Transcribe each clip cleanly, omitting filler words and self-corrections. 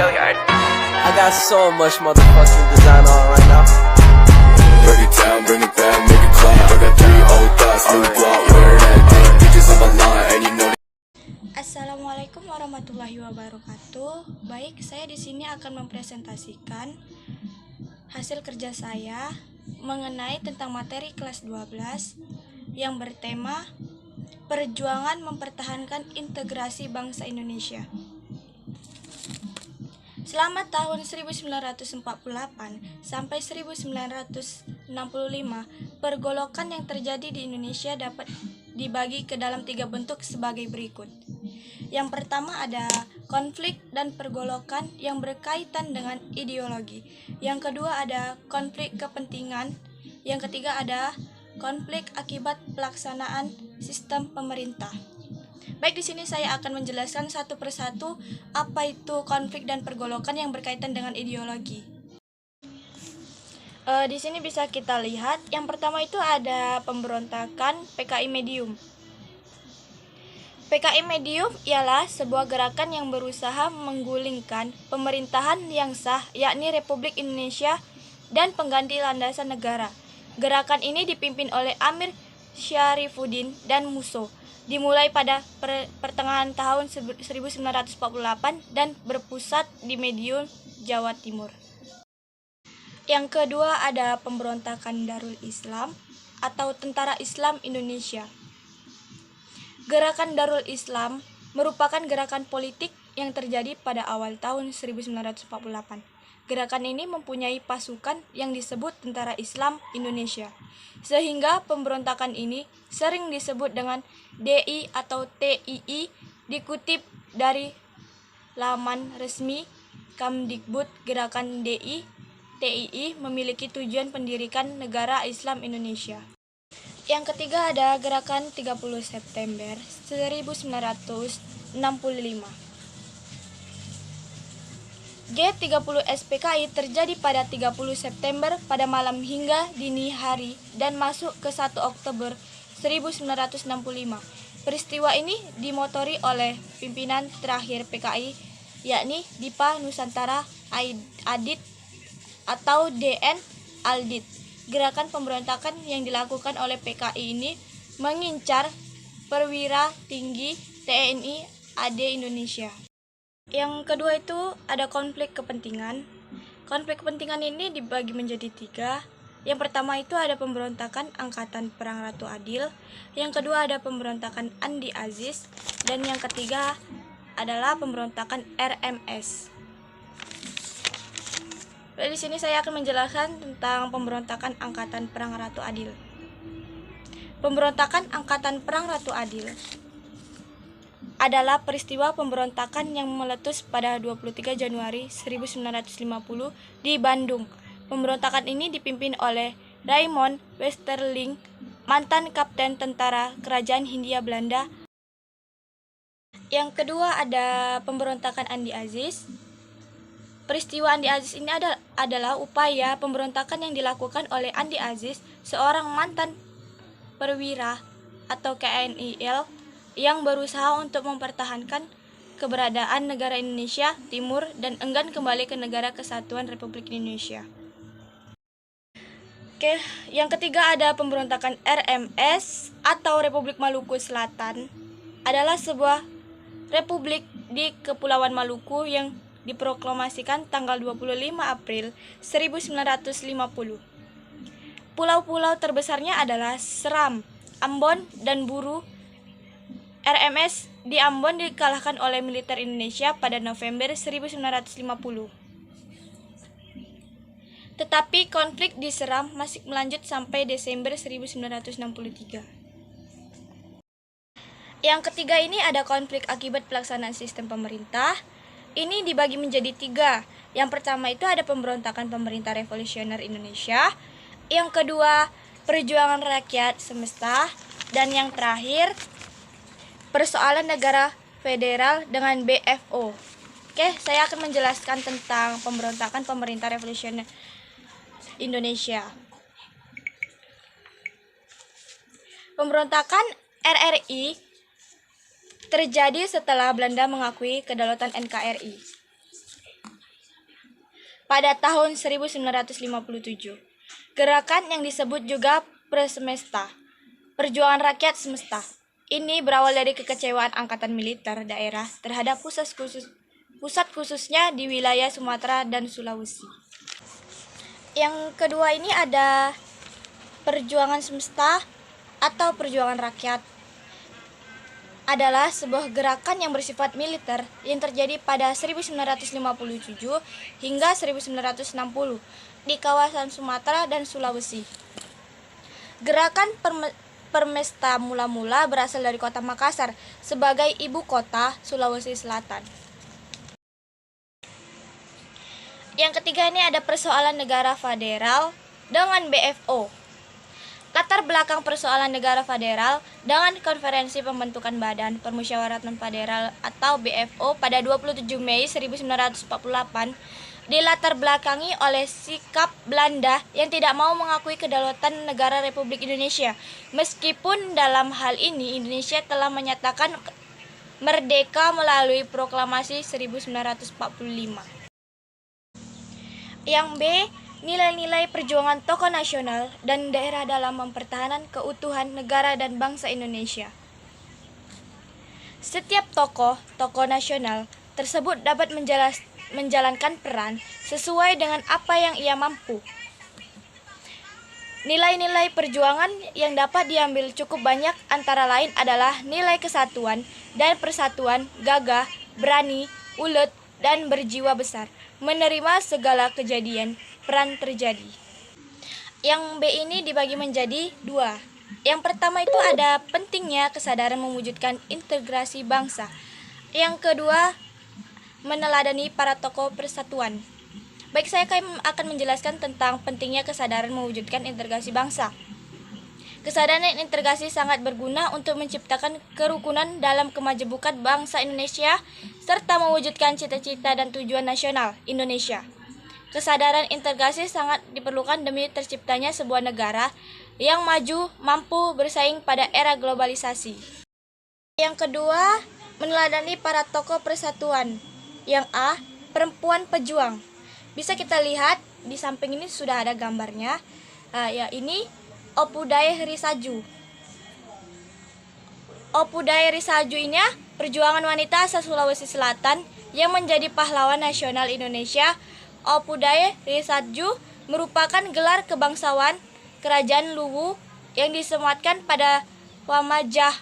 I got so much motherfucking design on right now. Break it down, bring it back, make it clap. I got 3 old thoughts, new block, wear that thing. Bitches on my line, and you know. Assalamualaikum warahmatullahi wabarakatuh. Baik, saya di sini akan mempresentasikan hasil kerja saya mengenai tentang materi kelas 12 yang bertema Perjuangan Mempertahankan Integrasi Bangsa Indonesia. Selama tahun 1948 sampai 1965, pergolakan yang terjadi di Indonesia dapat dibagi ke dalam 3 bentuk sebagai berikut. Yang pertama ada konflik dan pergolakan yang berkaitan dengan ideologi. Yang kedua ada konflik kepentingan. Yang ketiga ada konflik akibat pelaksanaan sistem pemerintah. Baik, di sini saya akan menjelaskan satu persatu apa itu konflik dan pergolakan yang berkaitan dengan ideologi. Di sini bisa kita lihat, yang pertama itu ada pemberontakan PKI Medium. PKI Medium ialah sebuah gerakan yang berusaha menggulingkan pemerintahan yang sah, yakni Republik Indonesia dan pengganti landasan negara. Gerakan ini dipimpin oleh Amir Syarifuddin dan Musso, dimulai pada pertengahan tahun 1948 dan berpusat di Madiun, Jawa Timur. Yang kedua ada pemberontakan Darul Islam atau Tentara Islam Indonesia. Gerakan Darul Islam merupakan gerakan politik yang terjadi pada awal tahun 1948. Gerakan ini mempunyai pasukan yang disebut Tentara Islam Indonesia, sehingga pemberontakan ini sering disebut dengan DI atau TII. Dikutip dari laman resmi Kamdikbud, gerakan DI TII memiliki tujuan pendirikan negara Islam Indonesia. Yang ketiga ada gerakan 30 September 1965. G30 SPKI terjadi pada 30 September pada malam hingga dini hari dan masuk ke 1 Oktober 1965. Peristiwa ini dimotori oleh pimpinan terakhir PKI, yakni Dipa Nusantara Adit atau DN Aldit. Gerakan pemberontakan yang dilakukan oleh PKI ini mengincar perwira tinggi TNI AD Indonesia. Yang kedua itu ada konflik kepentingan. Konflik kepentingan ini dibagi menjadi 3. Yang pertama itu ada pemberontakan Angkatan Perang Ratu Adil. Yang kedua ada pemberontakan Andi Aziz. Dan yang ketiga adalah pemberontakan RMS. Di sini saya akan menjelaskan tentang pemberontakan Angkatan Perang Ratu Adil. Pemberontakan Angkatan Perang Ratu Adil adalah peristiwa pemberontakan yang meletus pada 23 Januari 1950 di Bandung. Pemberontakan ini dipimpin oleh Raymond Westerling, mantan kapten tentara Kerajaan Hindia Belanda. Yang kedua ada pemberontakan Andi Aziz. Peristiwa Andi Aziz ini adalah upaya pemberontakan yang dilakukan oleh Andi Aziz, seorang mantan perwira atau KNIL yang berusaha untuk mempertahankan keberadaan negara Indonesia Timur dan enggan kembali ke negara kesatuan Republik Indonesia. Yang ketiga ada pemberontakan RMS atau Republik Maluku Selatan. Adalah sebuah republik di Kepulauan Maluku yang diproklamasikan tanggal 25 April 1950. Pulau-pulau terbesarnya adalah Seram, Ambon, dan Buru. RMS di Ambon dikalahkan oleh militer Indonesia pada November 1950. Tetapi konflik di Seram masih melanjut sampai Desember 1963. Yang ketiga ini ada konflik akibat pelaksanaan sistem pemerintah. Ini dibagi menjadi 3. Yang pertama itu ada pemberontakan pemerintah revolusioner Indonesia. Yang kedua, perjuangan rakyat semesta. Dan yang terakhir, persoalan negara federal dengan BFO. Saya akan menjelaskan tentang pemberontakan pemerintah revolusioner Indonesia. Pemberontakan RRI terjadi setelah Belanda mengakui kedaulatan NKRI. pada tahun 1957. Gerakan yang disebut juga Prasemesta, Perjuangan Rakyat Semesta. Ini berawal dari kekecewaan angkatan militer daerah terhadap pusat khususnya di wilayah Sumatera dan Sulawesi. Yang kedua ini ada Perjuangan Semesta atau Perjuangan Rakyat. Adalah sebuah gerakan yang bersifat militer yang terjadi pada 1957 hingga 1960 di kawasan Sumatera dan Sulawesi. Gerakan Permesta mula-mula berasal dari kota Makassar sebagai ibu kota Sulawesi Selatan. Yang ketiga ini ada persoalan negara federal dengan BFO. Latar belakang persoalan negara federal dengan Konferensi Pembentukan Badan Permusyawaratan Federal atau BFO pada 27 Mei 1948 dilatar belakangi oleh sikap Belanda yang tidak mau mengakui kedaulatan negara Republik Indonesia. Meskipun dalam hal ini Indonesia telah menyatakan merdeka melalui proklamasi 1945. Yang B, nilai-nilai perjuangan tokoh nasional dan daerah dalam mempertahankan keutuhan negara dan bangsa Indonesia. Setiap tokoh nasional tersebut dapat menjalankan peran sesuai dengan apa yang ia mampu. Nilai-nilai perjuangan yang dapat diambil cukup banyak antara lain adalah nilai kesatuan dan persatuan, gagah, berani, ulet, dan berjiwa besar, menerima segala kejadian peran terjadi. Yang B ini dibagi menjadi dua. Yang pertama itu ada pentingnya kesadaran mewujudkan integrasi bangsa. Yang kedua, meneladani para tokoh persatuan. Baik, saya akan menjelaskan tentang pentingnya kesadaran mewujudkan integrasi bangsa. Kesadaran integrasi sangat berguna untuk menciptakan kerukunan dalam kemajemukan bangsa Indonesia serta mewujudkan cita-cita dan tujuan nasional Indonesia. Kesadaran integrasi sangat diperlukan demi terciptanya sebuah negara yang maju, mampu bersaing pada era globalisasi. Yang kedua, meneladani para tokoh persatuan. Yang A, perempuan pejuang. Bisa kita lihat di samping ini sudah ada gambarnya. Ini Opudai Risaju. Opudai Risaju ini perjuangan wanita asal Sulawesi Selatan yang menjadi pahlawan nasional Indonesia. Opudai Risaju merupakan gelar kebangsawan Kerajaan Luwu yang disematkan pada Wamajah.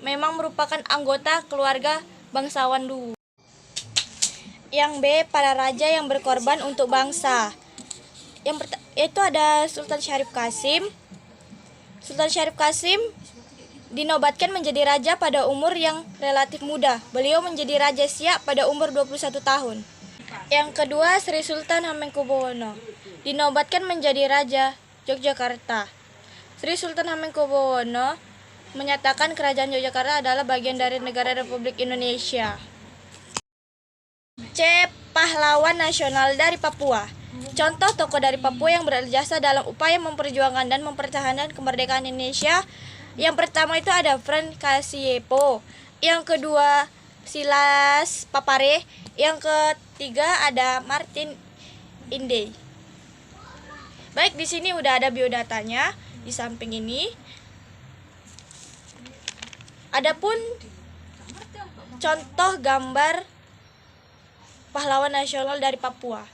Memang merupakan anggota keluarga bangsawan Luwu. Yang B, para raja yang berkorban untuk bangsa. Itu ada Sultan Syarif Qasim. Sultan Syarif Qasim dinobatkan menjadi raja pada umur yang relatif muda. Beliau menjadi Raja Siak pada umur 21 tahun. Yang kedua, Sri Sultan Hamengkubuwono dinobatkan menjadi Raja Yogyakarta. Sri Sultan Hamengkubuwono menyatakan kerajaan Yogyakarta adalah bagian dari negara Republik Indonesia. C, pahlawan nasional dari Papua. Contoh tokoh dari Papua yang berjasa dalam upaya memperjuangkan dan mempertahankan kemerdekaan Indonesia. Yang pertama itu ada Frans Kasiepo. Yang kedua Silas Papare. Yang ketiga ada Martin Inde. Baik, di sini udah ada biodatanya di samping ini. Adapun contoh gambar pahlawan nasional dari Papua.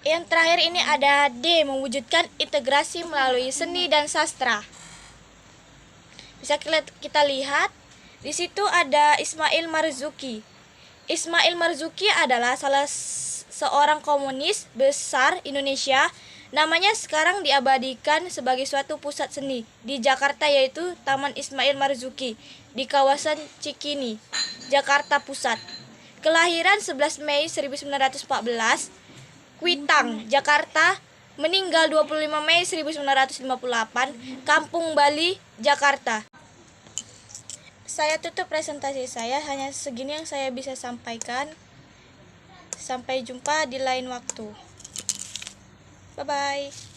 Yang terakhir ini ada D, mewujudkan integrasi melalui seni dan sastra. Bisa kita lihat di situ ada Ismail Marzuki. Ismail Marzuki adalah salah seorang komunis besar Indonesia. Namanya sekarang diabadikan sebagai suatu pusat seni di Jakarta, yaitu Taman Ismail Marzuki di kawasan Cikini, Jakarta Pusat. Kelahiran 11 Mei 1914, Kuitang, Jakarta. Meninggal 25 Mei 1958, Kampung Bali, Jakarta. Saya tutup presentasi saya, hanya segini yang saya bisa sampaikan. Sampai jumpa di lain waktu. Bye-bye.